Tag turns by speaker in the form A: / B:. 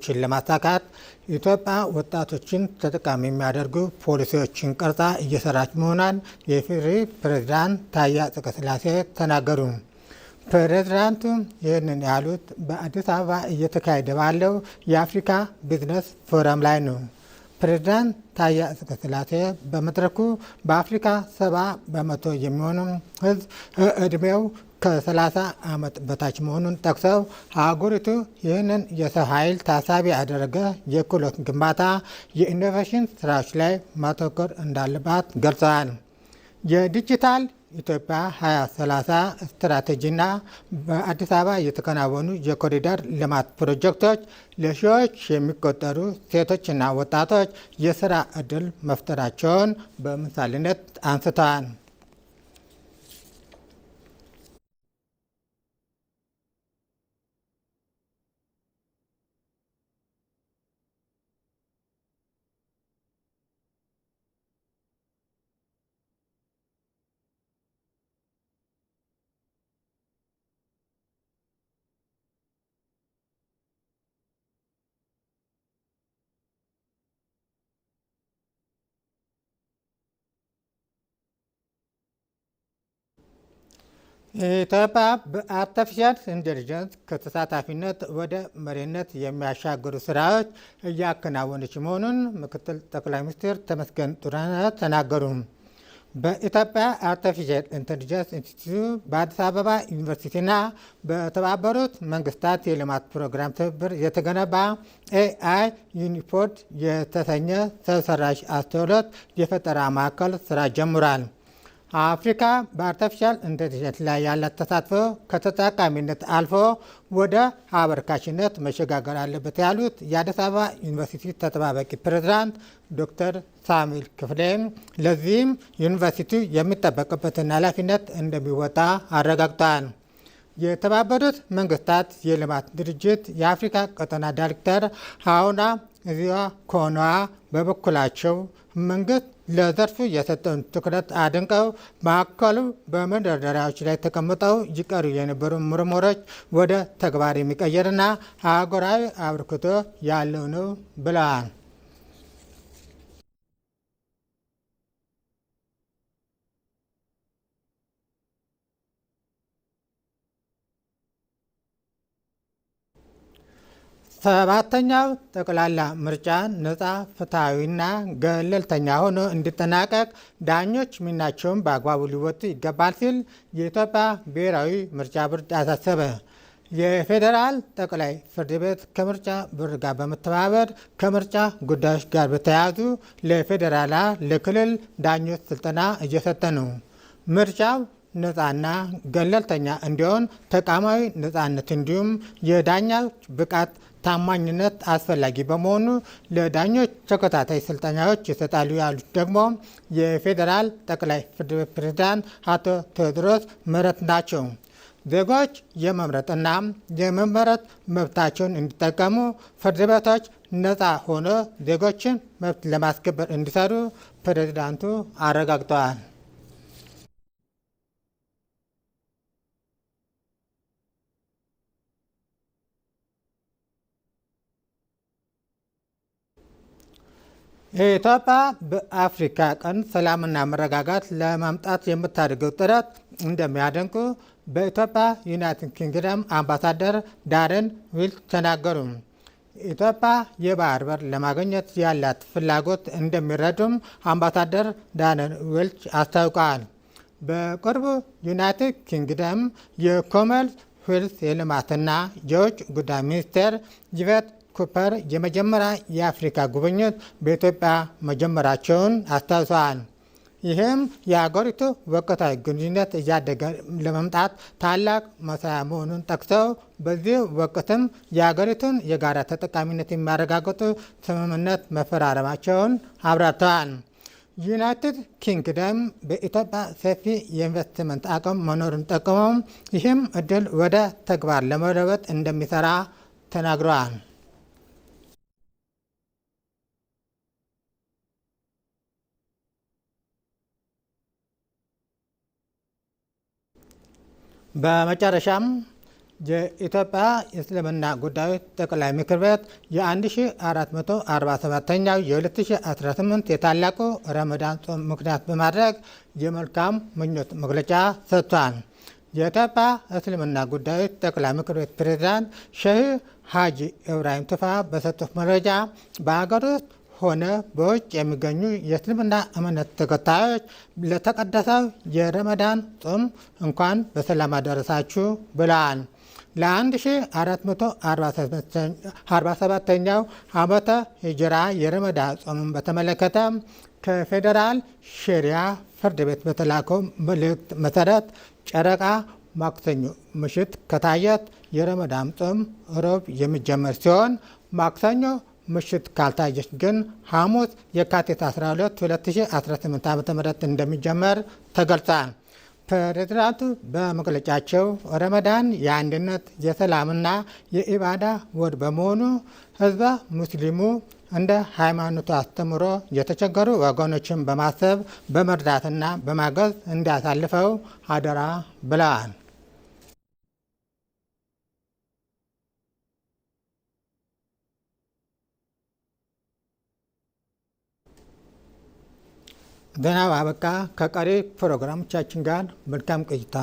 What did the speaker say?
A: ግቦችን ለማሳካት ኢትዮጵያ ወጣቶችን ተጠቃሚ የሚያደርጉ ፖሊሲዎችን ቀርጻ እየሰራች መሆኗን የኢፌዴሪ ፕሬዝዳንት ታዬ አጽቀሥላሴ ተናገሩ። ፕሬዝዳንቱ ይህንን ያሉት በአዲስ አበባ እየተካሄደ ባለው የአፍሪካ ቢዝነስ ፎረም ላይ ነው። ፕሬዝዳንት ታዬ አጽቀሥላሴ በመድረኩ በአፍሪካ 70% የሚሆኑ ሕዝብ ዕድሜው ከ30 ዓመት በታች መሆኑን ጠቅሰው አህጉሪቱ ይህንን የሰው ኃይል ታሳቢ ያደረገ የክህሎት ግንባታ፣ የኢኖቬሽን ስራዎች ላይ ማተኮር እንዳለባት ገልጸዋል። የዲጂታል ኢትዮጵያ 2030 ስትራቴጂና በአዲስ አበባ የተከናወኑ የኮሪደር ልማት ፕሮጀክቶች ለሺዎች የሚቆጠሩ ሴቶችና ወጣቶች የስራ ዕድል መፍጠራቸውን በምሳሌነት አንስተዋል። ኢትዮጵያ በአርቲፊሻል ኢንቴሊጀንስ ከተሳታፊነት ወደ መሪነት የሚያሻግሩ ስራዎች እያከናወነች መሆኑን ምክትል ጠቅላይ ሚኒስትር ተመስገን ጥሩነህ ተናገሩ። በኢትዮጵያ አርቲፊሻል ኢንቴሊጀንስ ኢንስቲትዩት በአዲስ አበባ ዩኒቨርሲቲና በተባበሩት መንግስታት የልማት ፕሮግራም ትብብር የተገነባ ኤአይ ዩኒፖድ የተሰኘ ሰው ሰራሽ አስተውሎት የፈጠራ ማዕከል ስራ ጀምሯል። አፍሪካ በአርቲፊሻል ኢንቴሊጀንስ ላይ ያላት ተሳትፎ ከተጠቃሚነት አልፎ ወደ አበርካችነት መሸጋገር አለበት ያሉት የአዲስ አበባ ዩኒቨርሲቲ ተጠባባቂ ፕሬዝዳንት ዶክተር ሳሙኤል ክፍሌ ለዚህም ዩኒቨርሲቲው የሚጠበቅበትን ኃላፊነት እንደሚወጣ አረጋግጠዋል። የተባበሩት መንግስታት የልማት ድርጅት የአፍሪካ ቀጠና ዳይሬክተር ሀውና እዚያ ኮኗ በበኩላቸው መንግስት ለዘርፉ የሰጠውን ትኩረት አድንቀው ማዕከሉ በመንደርደሪያዎች ላይ ተቀምጠው ይቀሩ የነበሩ ምርምሮች ወደ ተግባር የሚቀየርና አህጉራዊ አበርክቶ ያለው ነው ብለዋል። ሰባተኛው ጠቅላላ ምርጫ ነፃ፣ ፍትሐዊና ገለልተኛ ሆኖ እንዲጠናቀቅ ዳኞች ሚናቸውን በአግባቡ ሊወጡ ይገባል ሲል የኢትዮጵያ ብሔራዊ ምርጫ ቦርድ አሳሰበ። የፌዴራል ጠቅላይ ፍርድ ቤት ከምርጫ ቦርድ ጋር በመተባበር ከምርጫ ጉዳዮች ጋር በተያያዙ ለፌዴራልና ለክልል ዳኞች ስልጠና እየሰጠ ነው። ምርጫው ነፃና ገለልተኛ እንዲሆን ተቋማዊ ነፃነት እንዲሁም የዳኞች ብቃት ታማኝነት አስፈላጊ በመሆኑ ለዳኞች ተከታታይ ስልጠናዎች ይሰጣሉ ያሉት ደግሞ የፌዴራል ጠቅላይ ፍርድ ቤት ፕሬዝዳንት አቶ ቴዎድሮስ ምህረት ናቸው። ዜጎች የመምረጥና የመመረጥ መብታቸውን እንዲጠቀሙ ፍርድ ቤቶች ነፃ ሆኖ ዜጎችን መብት ለማስከበር እንዲሰሩ ፕሬዝዳንቱ አረጋግጠዋል። ኢትዮጵያ በአፍሪካ ቀንድ ሰላምና መረጋጋት ለማምጣት የምታደርገው ጥረት እንደሚያደንቁ በኢትዮጵያ ዩናይትድ ኪንግደም አምባሳደር ዳረን ዊልች ተናገሩ። ኢትዮጵያ የባህር በር ለማግኘት ያላት ፍላጎት እንደሚረዱም አምባሳደር ዳረን ዊልች አስታውቀዋል። በቅርቡ ዩናይትድ ኪንግደም የኮመንዌልዝ የልማትና የውጭ ጉዳይ ሚኒስቴር ጂቬት ኩፐር የመጀመሪያ የአፍሪካ ጉብኝት በኢትዮጵያ መጀመራቸውን አስታውሰዋል። ይህም የአገሪቱ ወቅታዊ ግንኙነት እያደገ ለመምጣት ታላቅ መሳያ መሆኑን ጠቅሰው በዚህ ወቅትም የአገሪቱን የጋራ ተጠቃሚነት የሚያረጋግጡ ስምምነት መፈራረማቸውን አብራርተዋል። ዩናይትድ ኪንግደም በኢትዮጵያ ሰፊ የኢንቨስትመንት አቅም መኖሩን ጠቅመው ይህም እድል ወደ ተግባር ለመለወጥ እንደሚሰራ ተናግረዋል። በመጨረሻም የኢትዮጵያ የእስልምና ጉዳዮች ጠቅላይ ምክር ቤት የ1447ኛው የ2018 የታላቁ ረመዳን ጾም ምክንያት በማድረግ የመልካም ምኞት መግለጫ ሰጥቷል። የኢትዮጵያ እስልምና ጉዳዮች ጠቅላይ ምክር ቤት ፕሬዝዳንት ሼህ ሀጂ ኢብራሂም ቱፋ በሰጡት መረጃ በሀገር ውስጥ ሆነ በውጭ የሚገኙ የእስልምና እምነት ተከታዮች ለተቀደሰው የረመዳን ጾም እንኳን በሰላም አደረሳችሁ ብለዋል። ለ1447ኛው ዓመተ ሂጅራ የረመዳን ጾምን በተመለከተ ከፌዴራል ሸሪያ ፍርድ ቤት በተላከው መልእክት መሰረት ጨረቃ ማክሰኞ ምሽት ከታየት የረመዳን ጾም ሮብ የሚጀመር ሲሆን ማክሰኞ ምሽት ካልታየች ግን ሐሙስ የካቲት 12 2018 ዓ.ም እንደሚጀመር ተገልጿል። ፕሬዝዳንቱ በመግለጫቸው ረመዳን የአንድነት የሰላምና የኢባዳ ወር በመሆኑ ህዝበ ሙስሊሙ እንደ ሃይማኖቱ አስተምሮ የተቸገሩ ወገኖችን በማሰብ በመርዳትና በማገዝ እንዲያሳልፈው አደራ ብለዋል። ዜናው አበቃ። ከቀሪ ፕሮግራሞቻችን ጋር መልካም ቆይታ